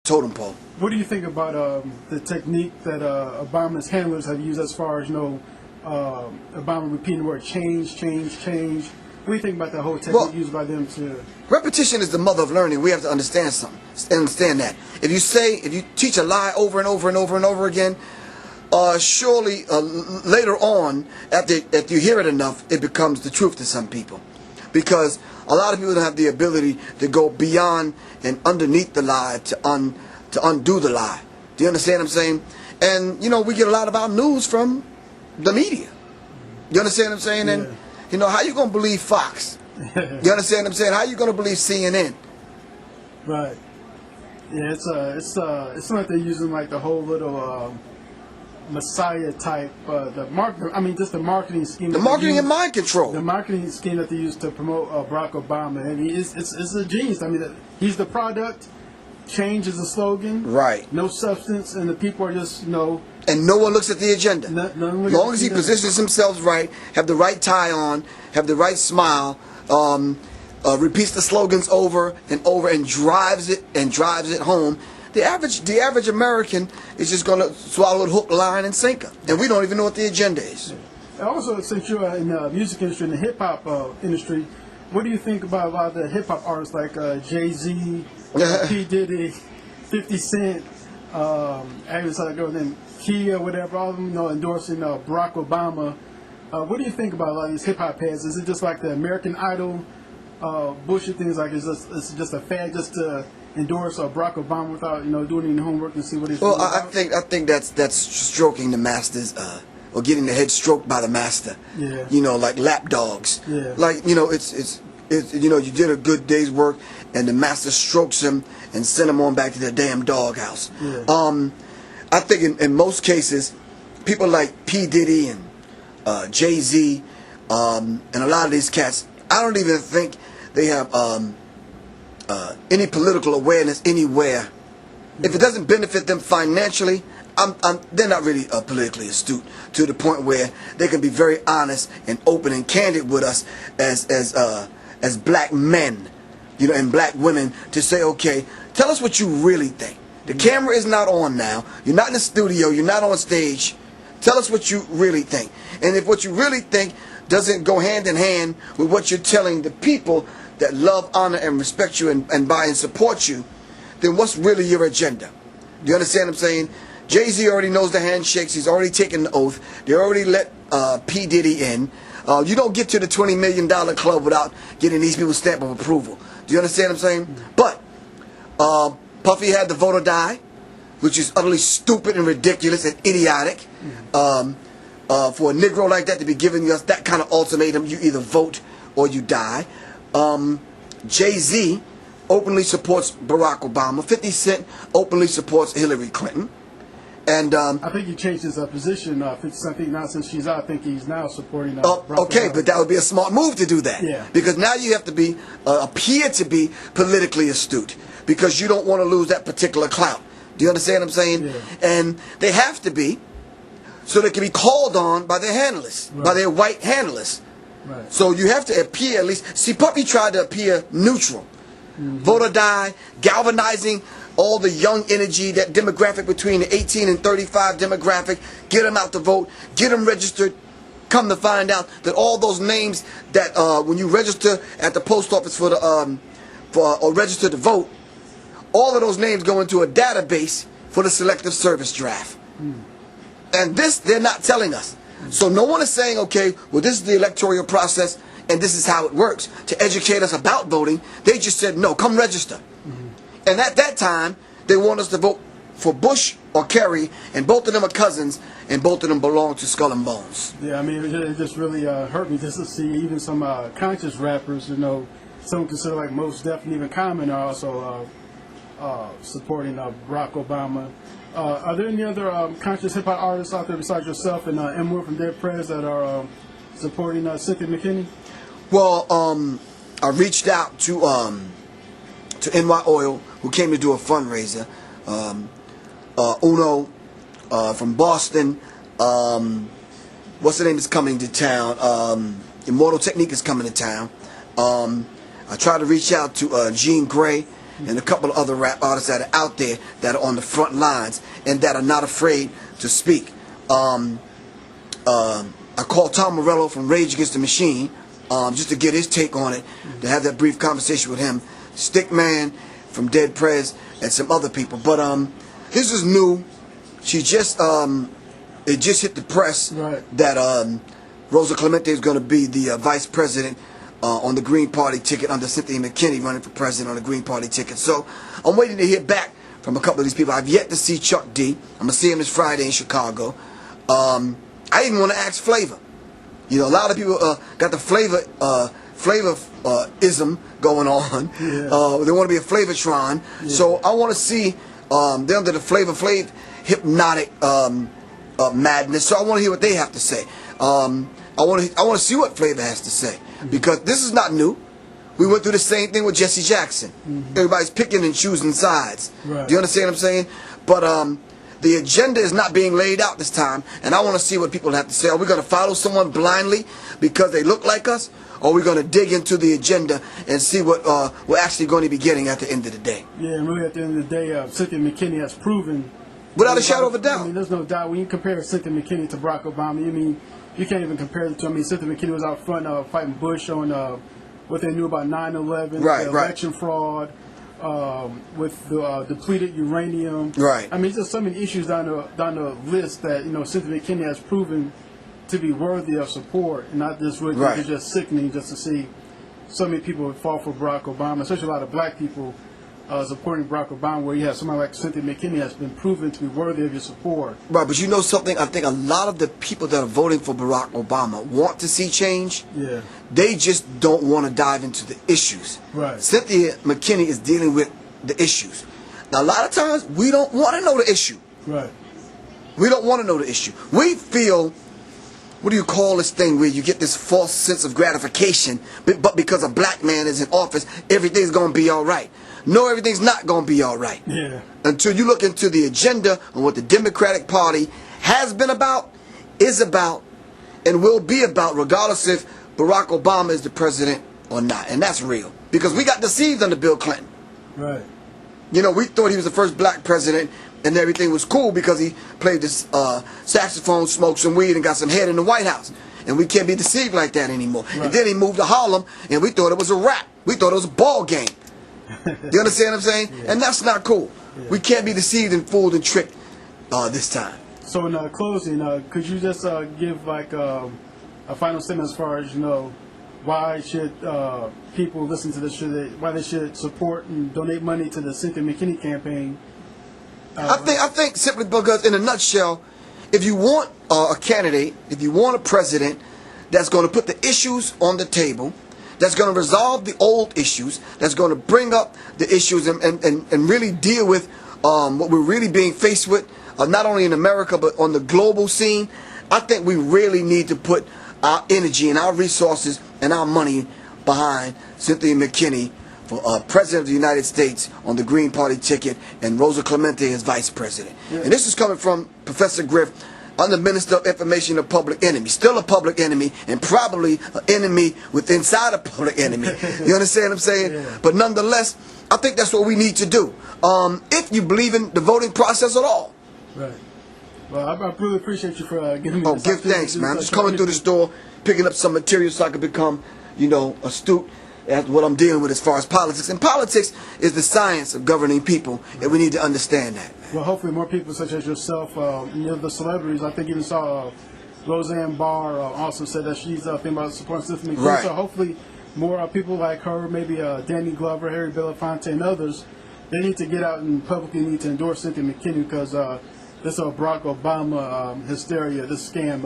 totem pole. What do you think about the technique that Obama's handlers have used as far as, Obama repeating the word change, change, change? What do you think about the whole technique used by them to... Repetition is the mother of learning. We have to understand something. Understand that. If you teach a lie over and over and over and over again, surely later on, after you hear it enough, it becomes the truth to some people. Because a lot of people don't have the ability to go beyond and underneath the lie to undo the lie. Do you understand what I'm saying? And, we get a lot of our news from the media. You understand what I'm saying? Yeah. And, how you going to believe Fox? You understand what I'm saying? How you going to believe CNN? Right. Yeah, it's like they're using like the whole little Messiah type, the marketing scheme. The marketing and mind control. The marketing scheme that they use to promote Barack Obama. I mean, it's a genius. I mean, he's the product. Change is the slogan. Right. No substance, and the people are just, And no one looks at the agenda. As long as he positions himself right, have the right tie on, have the right smile, repeats the slogans over and over, and drives it home. The average American is just going to swallow it hook, line, and sinker, and we don't even know what the agenda is. And also, since you're in the music industry, in the hip hop industry, what do you think about a lot of the hip hop artists like Jay-Z, P. Diddy, 50 Cent, I was like girl named Kia, whatever, all of them, endorsing Barack Obama? What do you think about a lot of these hip hop heads? Is it just like the American Idol bullshit things? Like it's just a fad just to endorse Barack Obama without doing any homework and see what he's doing? Well, I think that's stroking the masters, or getting the head stroked by the master. Yeah. Like lap dogs. Yeah. Like it's you did a good day's work, and the master strokes him and send him on back to their damn doghouse. Yeah. I think in most cases, people like P. Diddy and Jay-Z, and a lot of these cats, I don't even think they have any political awareness anywhere. If it doesn't benefit them financially, they're not really politically astute to the point where they can be very honest and open and candid with us as black men, and black women, to say, okay, tell us what you really think. The camera is not on now. You're not in the studio. You're not on stage. Tell us what you really think. And if what you really think doesn't go hand in hand with what you're telling the people that love, honor, and respect you and buy and support you, then what's really your agenda? Do you understand what I'm saying? Jay-Z already knows the handshakes. He's already taken the oath. They already let P. Diddy in. You don't get to the $20 million club without getting these people's stamp of approval. Do you understand what I'm saying? But Puffy had the vote or die, which is utterly stupid and ridiculous and idiotic. For a Negro like that to be giving us that kind of ultimatum, you either vote or you die. Jay-Z openly supports Barack Obama. 50 Cent openly supports Hillary Clinton. And I think he changed his position. 50 Cent, I think now since she's out, I think he's now supporting Barack okay, Obama. but that would be a smart move to do that. Yeah. Because now you have to appear to be politically astute, because you don't want to lose that particular clout. Do you understand what I'm saying? Yeah. And they have to be, so they can be called on by their handlers, by their white handlers. Right. So you have to appear at least. See, Puppy tried to appear neutral. Vote or die, galvanizing all the young energy, that demographic between the 18 and 35 demographic, get them out to vote, get them registered. Come to find out that all those names that when you register at the post office or register to vote, all of those names go into a database for the selective service draft. And this they're not telling us. So no one is saying, okay, well, this is the electoral process and this is how it works to educate us about voting. They just said, no, come register. And at that time, they want us to vote for Bush or Kerry, and both of them are cousins, and both of them belong to Skull and Bones. Yeah, I mean, it just really hurt me just to see even some conscious rappers, some consider like Most Def and even Common are also supporting Barack Obama. Are there any other conscious hip-hop artists out there besides yourself and M. Wood from Dead Prez that are supporting Cynthia McKinney? Well, I reached out to NY Oil, who came to do a fundraiser. Uno from Boston. What's the name is coming to town? Immortal Technique is coming to town. I tried to reach out to Jean Grey and a couple of other rap artists that are out there that are on the front lines and that are not afraid to speak. I called Tom Morello from Rage Against the Machine just to get his take on it, to have that brief conversation with him. Stickman from Dead Prez and some other people. But this is new. She just it just hit the press that Rosa Clemente is going to be the vice president on the Green Party ticket under Cynthia McKinney running for president on the Green Party ticket. So I'm waiting to hear back from a couple of these people. I've yet to see Chuck D. I'm going to see him this Friday in Chicago. I even want to ask Flavor. You know, a lot of people got the flavor-ism going on. Yeah. They want to be a Flavortron. Yeah. So I want to see them under the Flavor Flav hypnotic madness. So I want to hear what they have to say. I want to see what Flavor has to say, because this is not new. We went through the same thing with Jesse Jackson. Everybody's picking and choosing sides. Right. Do you understand what I'm saying? But the agenda is not being laid out this time, and I want to see what people have to say. Are we going to follow someone blindly because they look like us, or are we going to dig into the agenda and see what we're actually going to be getting at the end of the day? Yeah, and really at the end of the day, Cynthia McKinney has proven, without a shadow of a doubt. I mean, there's no doubt. When you compare Cynthia McKinney to Barack Obama, you can't even compare the two. I mean, Cynthia McKinney was out front fighting Bush on what they knew about 9/11, election fraud, with the depleted uranium. Right. I mean, just so many issues down the list that Cynthia McKinney has proven to be worthy of support, and not just really. It's just sickening just to see so many people fall for Barack Obama, especially a lot of black people supporting Barack Obama, where you have somebody like Cynthia McKinney has been proven to be worthy of your support. Right, but you know something? I think a lot of the people that are voting for Barack Obama want to see change. Yeah. They just don't want to dive into the issues. Right. Cynthia McKinney is dealing with the issues. Now, a lot of times, we don't want to know the issue. Right. We don't want to know the issue. We feel, what do you call this thing where you get this false sense of gratification, but because a black man is in office, everything's going to be all right. No, everything's not going to be all right. Yeah. Until you look into the agenda and what the Democratic Party has been about, is about, and will be about, regardless if Barack Obama is the president or not. And that's real. Because we got deceived under Bill Clinton. Right. You know, we thought he was the first black president and everything was cool because he played this saxophone, smoked some weed, and got some head in the White House. And we can't be deceived like that anymore. Right. And then he moved to Harlem, and we thought it was a rap. We thought it was a ball game. You understand what I'm saying? Yeah. And that's not cool. Yeah. We can't be deceived and fooled and tricked this time. So in closing, could you just give like a final statement as far as, why should people listen to this? Why they should support and donate money to the Cynthia McKinney campaign? I think simply because, in a nutshell, if you want a candidate, if you want a president that's going to put the issues on the table, that's going to resolve the old issues, that's going to bring up the issues and really deal with what we're really being faced with, not only in America but on the global scene, I think we really need to put our energy and our resources and our money behind Cynthia McKinney for President of the United States on the Green Party ticket, and Rosa Clemente as Vice President. Yeah. And this is coming from Professor Griff, I'm the Minister of Information, a public enemy. Still a public enemy, and probably an enemy within inside a public enemy. You understand what I'm saying? Yeah. But nonetheless, I think that's what we need to do. If you believe in the voting process at all. Right. Well, I really appreciate you for giving me this. Give thanks, man. I'm just coming through the store, picking up some material so I can become, astute at what I'm dealing with as far as politics. And politics is the science of governing people, and we need to understand that. Well, hopefully more people such as yourself, the celebrities, I think even saw Roseanne Barr also said that she's thinking about supporting Cynthia McKinney. Right. So hopefully more people like her, maybe Danny Glover, Harry Belafonte, and others, they need to get out and publicly need to endorse Cynthia McKinney because this Barack Obama hysteria, this scam.